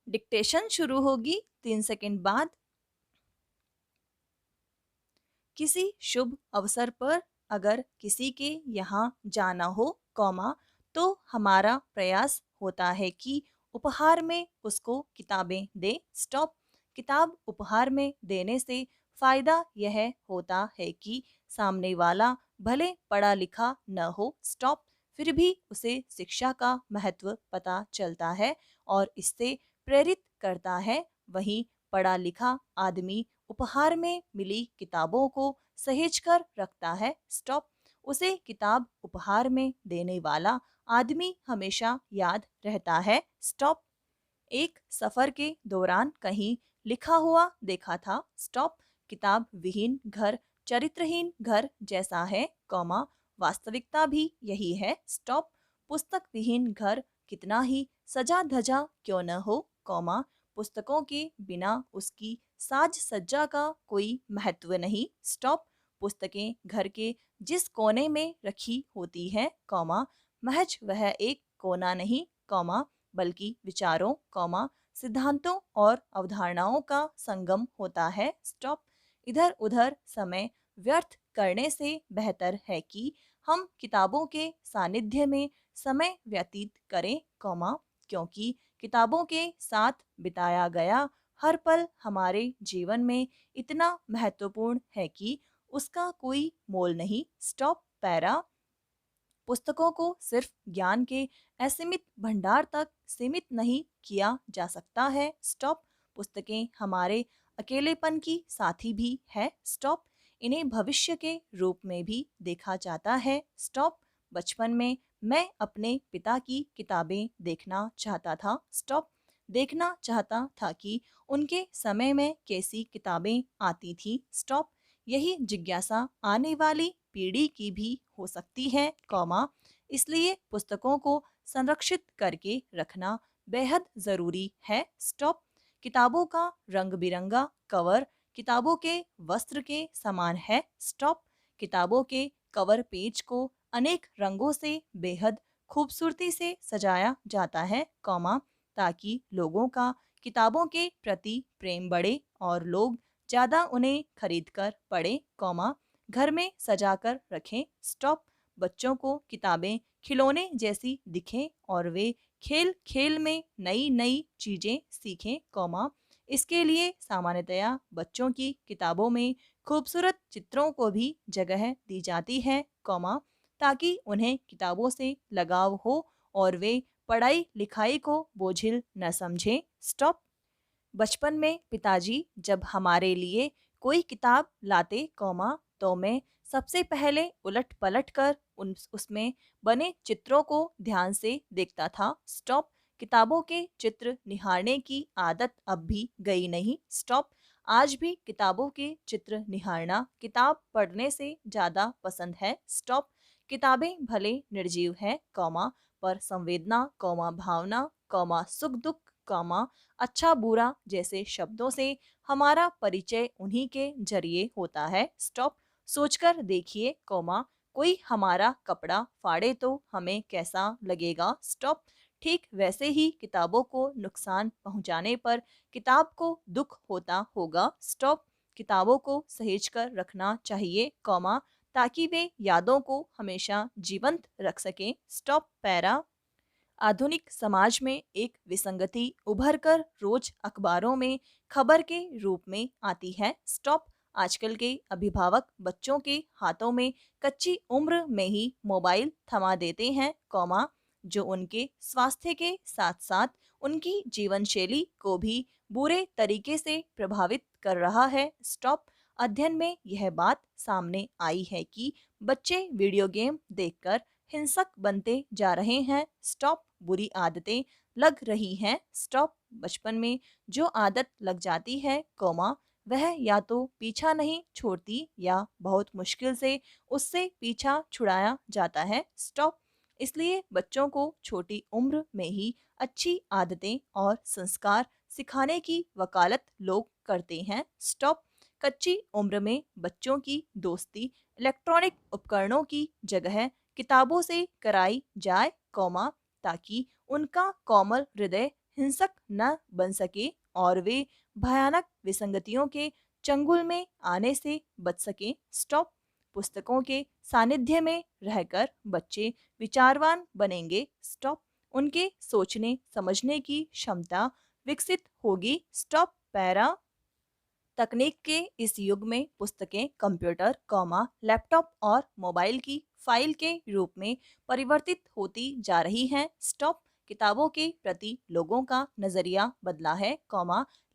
Dictation शुरू होगी 3 second बाद। किसी शुभ अवसर पर अगर किसी के यहाँ जाना हो, कॉमा, तो हमारा प्रयास होता है कि उपहार में उसको किताबें दे। स्टॉप। किताब उपहार में देने से फायदा यह होता है कि सामने वाला भले पढ़ा लिखा न हो, स्टॉप, फिर भी उसे शिक्षा का महत्व पता चलता है और इससे प्रेरित करता है। वहीं पढ़ा लिखा आदमी उपहार में मिली किताबों को सहेज कर रखता है। स्टॉप। उसे किताब उपहार में देने वाला आदमी हमेशा याद रहता है। स्टॉप। एक सफर के दौरान कहीं लिखा हुआ देखा था। स्टॉप। किताब विहीन घर चरित्रहीन घर जैसा है, कॉमा, वास्तविकता भी यही है। स्टॉप। पुस्तक विहीन घर कितना ही सजा धजा क्यों न हो, कॉमा, पुस्तकों के बिना उसकी साज सज्जा का कोई महत्व नहीं। स्टॉप। पुस्तकें घर के जिस कोने में रखी होती है, कॉमा, महज वह एक कोना नहीं, कॉमा, बल्कि विचारों, कॉमा, सिद्धांतों और अवधारणाओं का संगम होता है। स्टॉप। इधर उधर समय व्यर्थ करने से बेहतर है कि हम किताबों के सानिध्य में समय व्यतीत करें, कॉमा, क्योंकि किताबों के साथ बिताया गया हर पल हमारे जीवन में इतना महत्वपूर्ण है कि उसका कोई मोल नहीं। स्टॉप। पैरा। पुस्तकों को सिर्फ ज्ञान के असीमित भंडार तक सीमित नहीं किया जा सकता है। स्टॉप। पुस्तकें हमारे अकेलेपन की साथी भी है। स्टॉप। इन्हें भविष्य के रूप में भी देखा जाता है। स्टॉप। बचपन में मैं अपने पिता की किताबें देखना चाहता था। स्टॉप। देखना चाहता था कि उनके समय में कैसी किताबें आती थी। स्टॉप। यही जिज्ञासा आने वाली पीढ़ी की भी हो सकती है, कॉमा, इसलिए पुस्तकों को संरक्षित करके रखना बेहद जरूरी है। स्टॉप। किताबों का रंग बिरंगा कवर किताबों के वस्त्र के समान है। स्टॉप। किताबों के कवर पेज को अनेक रंगों से बेहद खूबसूरती से सजाया जाता है, कॉमा, ताकि लोगों का किताबों के प्रति प्रेम बढ़े और लोग ज्यादा उन्हें खरीद कर पढ़े, कॉमा, घर में सजा कर रखें। स्टॉप। बच्चों को किताबें खिलौने जैसी दिखें और वे खेल खेल में नई नई चीजें सीखें, कॉमा, इसके लिए सामान्यतया बच्चों की किताबों में खूबसूरत चित्रों को भी जगह दी जाती है, कॉमा, ताकि उन्हें किताबों से लगाव हो और वे पढ़ाई लिखाई को बोझिल न समझें। स्टॉप। बचपन में पिताजी जब हमारे लिए कोई किताब लाते, कॉमा, तो मैं सबसे पहले उलट पलट कर उसमें बने चित्रों को ध्यान से देखता था। स्टॉप। किताबों के चित्र निहारने की आदत अब भी गई नहीं। स्टॉप। आज भी किताबों के चित्र निहारना किताब पढ़ने से ज्यादा पसंद है। स्टॉप। किताबें भले निर्जीव है, कॉमा, पर संवेदना, कॉमा, भावना, कॉमा, सुख दुख, कॉमा, अच्छा बुरा जैसे शब्दों से हमारा परिचय उन्हीं के जरिए होता है। स्टॉप। सोचकर देखिए, कॉमा, कोई हमारा कपड़ा फाड़े तो हमें कैसा लगेगा। स्टॉप। ठीक वैसे ही किताबों को नुकसान पहुंचाने पर किताब को दुख होता होगा। स्टॉप। किताबों को सहेज कर रखना चाहिए, कॉमा, ताकि वे यादों को हमेशा जीवंत रख सकें। स्टॉप। पैरा। आधुनिक समाज में एक विसंगति उभर कर रोज अखबारों में खबर के रूप में आती है। स्टॉप। आजकल के अभिभावक बच्चों के हाथों में कच्ची उम्र में ही मोबाइल थमा देते हैं, कॉमा, जो उनके स्वास्थ्य के साथ साथ उनकी जीवन शैली को भी बुरे तरीके से प्रभावित कर रहा है। स्टॉप। अध्ययन में यह बात सामने आई है कि बच्चे वीडियो गेम देखकर हिंसक बनते जा रहे हैं। स्टॉप। बुरी आदतें लग रही हैं। स्टॉप। बचपन में जो आदत लग जाती है, कॉमा, वह या तो पीछा नहीं छोड़ती या बहुत मुश्किल से उससे पीछा छुड़ाया जाता है। स्टॉप। इसलिए बच्चों को छोटी उम्र में ही अच्छी आदतें और संस्कार सिखाने की वकालत लोग करते हैं। स्टॉप। कच्ची उम्र में बच्चों की दोस्ती इलेक्ट्रॉनिक उपकरणों की जगह किताबों से कराई जाए, कॉमा, ताकि उनका कोमल हृदय हिंसक न बन सके और वे भयानक विसंगतियों के चंगुल में आने से बच सकें। स्टॉप। पुस्तकों के सानिध्य में रहकर बच्चे विचारवान बनेंगे। स्टॉप। उनके सोचने समझने की क्षमता विकसित होगी। स्टॉप। पैरा। तकनीक के इस युग में पुस्तकें कंप्यूटर, लैपटॉप और मोबाइल की फाइल के रूप में परिवर्तित होती जा रही हैं। स्टॉप। किताबों के प्रति लोगों का नजरिया बदला है,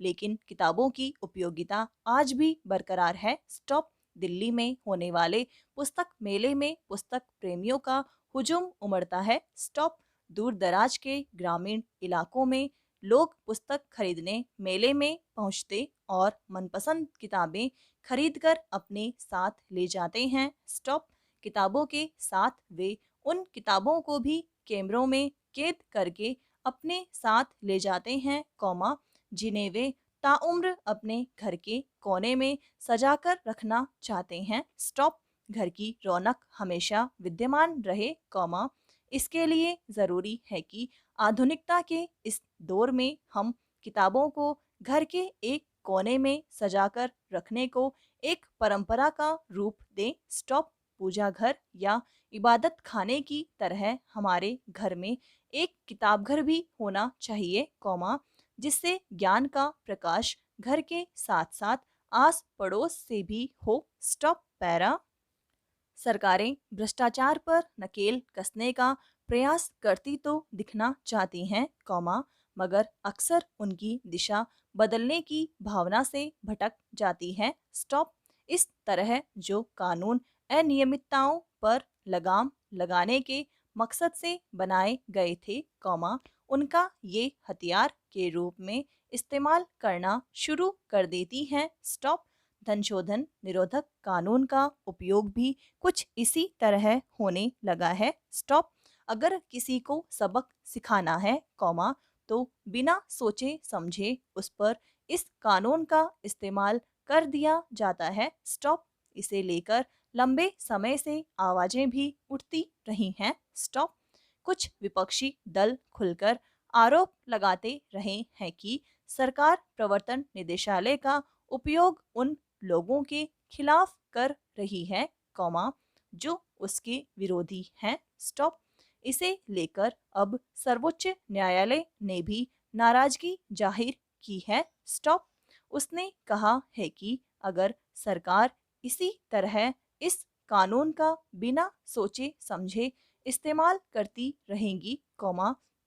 लेकिन किताबों की उपयोगिता आज भी बरकरार है। स्टॉप। दिल्ली में होने वाले पुस्तक मेले में पुस्तक प्रेमियों का हुजूम उमड़ता है। स्टॉप। दूर दराज के ग्रामीण इलाकों में लोग पुस्तक खरीदने मेले में पहुंचते और मनपसंद किताबें खरीदकर अपने साथ ले जाते हैं। स्टॉप। किताबों के साथ वे उन किताबों को भी कैमरों में कैद करके अपने साथ ले जाते हैं, जिन्हें वे ताउम्र अपने घर के कोने में सजाकर रखना चाहते हैं। स्टॉप। घर की रौनक हमेशा विद्यमान रहे, इसके लिए जरूरी है कि आधुनिकता के इस दौर में हम किताबों को घर के एक कोने में सजाकर रखने को एक परंपरा का रूप दें। स्टॉप। पूजा घर या इबादत खाने की तरह हमारे घर में एक किताब घर भी होना चाहिए, जिससे ज्ञान का प्रकाश घर के साथ साथ आस पड़ोस से भी हो। स्टॉप। पैरा। सरकारें भ्रष्टाचार पर नकेल कसने का प्रयास करती तो दिखना चाहती हैं, मगर अक्सर उनकी दिशा बदलने की भावना से भटक जाती है। स्टॉप। इस तरह जो कानून अनियमितताओं पर लगाम लगाने के मकसद से बनाए गए थे, उनका ये हथियार के रूप में इस्तेमाल करना शुरू कर देती हैं। स्टॉप। धनशोधन निरोधक कानून का उपयोग भी कुछ इसी तरह होने लगा है। स्टॉप। अगर किसी को सबक सिखाना है, तो बिना सोचे समझे उस पर इस कानून का इस्तेमाल कर दिया जाता है। स्टॉप। इसे लेकर लंबे समय से आवाजें भी उठती रही हैं। स्टॉप। कुछ विपक्षी दल खुलकर आरोप लगाते रहे हैं कि सरकार प्रवर्तन निदेशालय का उपयोग उन लोगों के खिलाफ कर रही है, जो उसके विरोधी हैं। स्टॉप। इसे लेकर अब सर्वोच्च न्यायालय ने भी नाराजगी जाहिर की है। स्टॉप। उसने कहा है कि अगर सरकार इसी तरह इस कानून का बिना सोचे समझे इस्तेमाल करती रहेगी,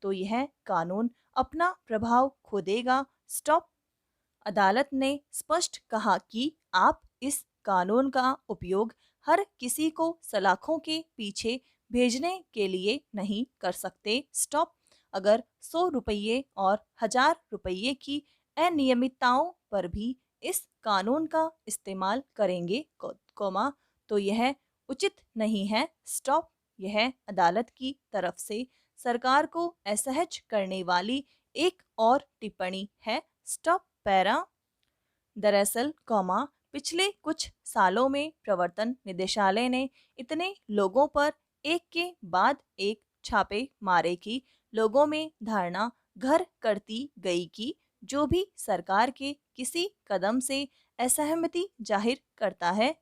तो यह कानून अपना प्रभाव खो देगा। स्टॉप। अदालत ने स्पष्ट कहा कि आप इस कानून का उपयोग हर किसी को सलाखों के पीछे भेजने के लिए नहीं कर सकते। स्टॉप। अगर 100 रुपये और 1000 रुपये की अनियमितताओं पर भी इस कानून का इस्तेमाल करेंगे, तो यह उचित नहीं है। स्टॉप। यह अदालत की तरफ से सरकार को असहज करने वाली एक और टिप्पणी है। स्टॉप। पैरा। दरअसल, पिछले कुछ सालों में प्रवर्तन निदेशालय ने इतने लोगों पर एक के बाद एक छापे मारे कि लोगों में धारणा घर करती गई कि जो भी सरकार के किसी कदम से असहमति जाहिर करता है,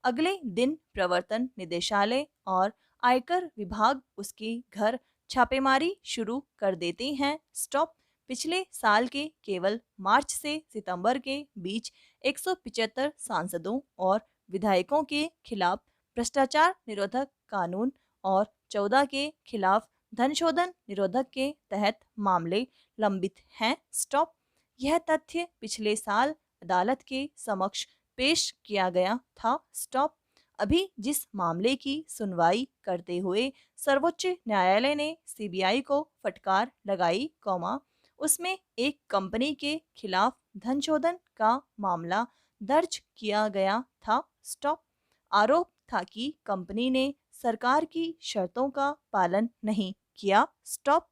अगले दिन प्रवर्तन निदेशालय और आयकर विभाग उसके घर छापेमारी शुरू कर देते हैं। स्टॉप। पिछले साल के केवल मार्च से सितंबर के बीच 175 सांसदों और विधायकों के खिलाफ भ्रष्टाचार निरोधक कानून और 14 के खिलाफ धनशोधन निरोधक के तहत मामले लंबित हैं। स्टॉप। यह तथ्य पिछले साल अदालत के समक्ष पेश किया गया था। स्टॉप। अभी जिस मामले की सुनवाई करते हुए सर्वोच्च न्यायालय ने सीबीआई को फटकार लगाई, उसमें एक कंपनी के खिलाफ धनशोधन का मामला दर्ज किया गया था। स्टॉप। आरोप था कि कंपनी ने सरकार की शर्तों का पालन नहीं किया। स्टॉप।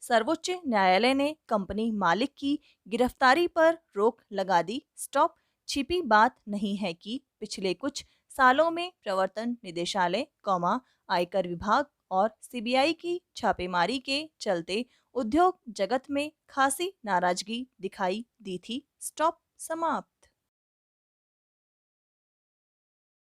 सर्वोच्च न्यायालय ने कंपनी मालिक की गिरफ्तारी पर रोक लगा दी। स्टॉप। छिपी बात नहीं है कि पिछले कुछ सालों में प्रवर्तन निदेशालय, आयकर विभाग और सीबीआई की छापेमारी के चलते उद्योग जगत में खासी नाराजगी दिखाई दी थी। स्टॉप समाप्त।